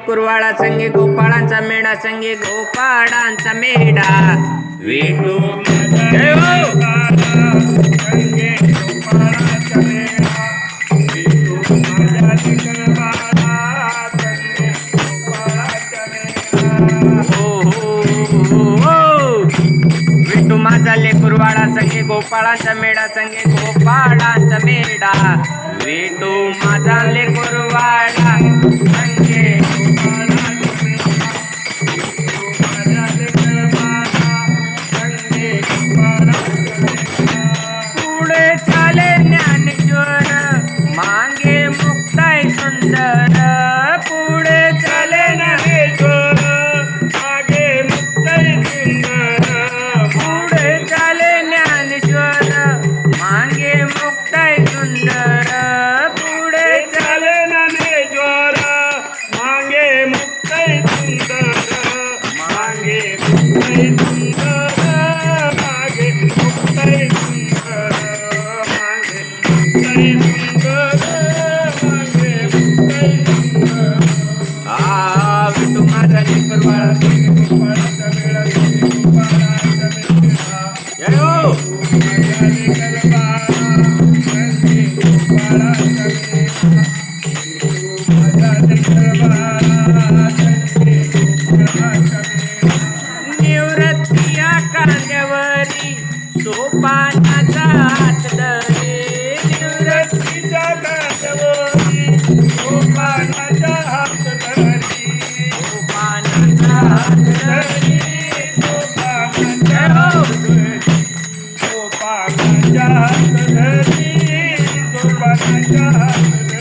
कुरवाळा संगे गोपाळांचा मेढा संगे गोपाळांचा मेढा विठू जय हो संगे गोपाळांचा मेढा विठू माझा लेकरबाळा संगे गोपाळांचा मेढा हो हो हो विठू माझा लेकरबाळा संगे गोपाळांचा मेढा संगे गोपाळांचा मेढा विठू माझा लेकरबाळा संगे पुढे चाले ज्ञानेश्वर मागे मुक्ताई सुंदर पुढे चाले ज्ञानेश्वर मागे मुक्ताई सुंदर पुढे चाले ज्ञानेश्वर मागे मुक्ताई सुंदर पुढे चाले ज्ञानेश्वर मागे मुक्ताई सुंदर मागे मुक्ताई सुंदर मागे मुक्ताई विठू माझा लेकरबाळा गोपाळांचा मेढा जय हो निवृत्तीया कांद्यावरी सोपानाचा हात धरे निवृत्तीच्या कांद्यावरी सोपानाचा हात धरी सोपानाचा हात धरी सोपानाचा हात धरी सोपानाचा हात धरी सोपानाचा हात धरी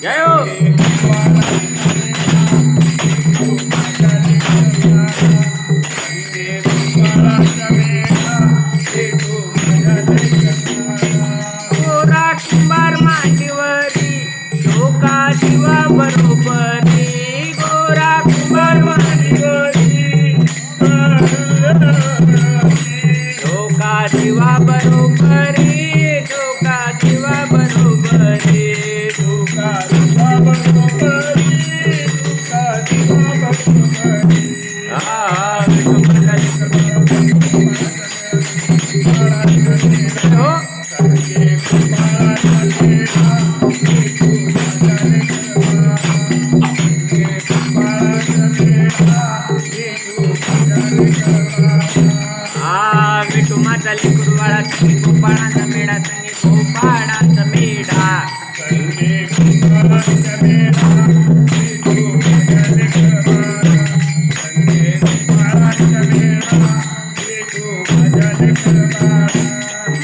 जय हो कुंभार मांडीवरी शोका शिवा बरोबरी गोरा कुंभार मांडीवरी शोका शिवा बरोबरी शोका शिवा बरोबरी शोका शिवा बरोबरी शोका शिवा बरोबरी विठू माझा लेकरबाळा संगे गोपाळांचा मेढा संगे गोपाळांचा मेढा संगे गोपाळांचा मेढा विठू माझा लेकरबाळा संगे गोपाळांचा मेढा विठू माझा लेकरबाळा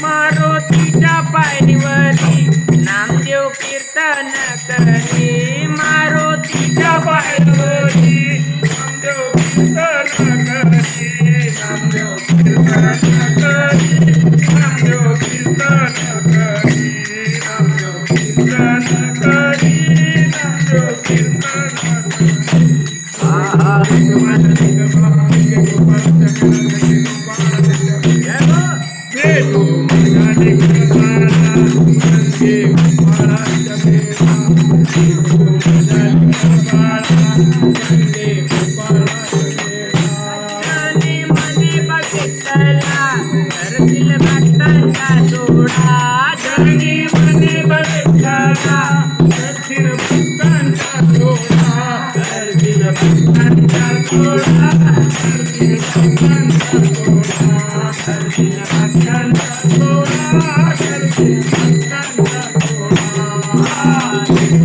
मारुतीच्या पायरीवरी नामदेव कीर्तन करे मारुतीच्या पायरीवरी नामदेव कीर्तन करे नामदेव कीर्तन करे नामदेव कीर्तन करे नामदेव कीर्तन करे नामदेव कीर्तन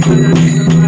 Thank you.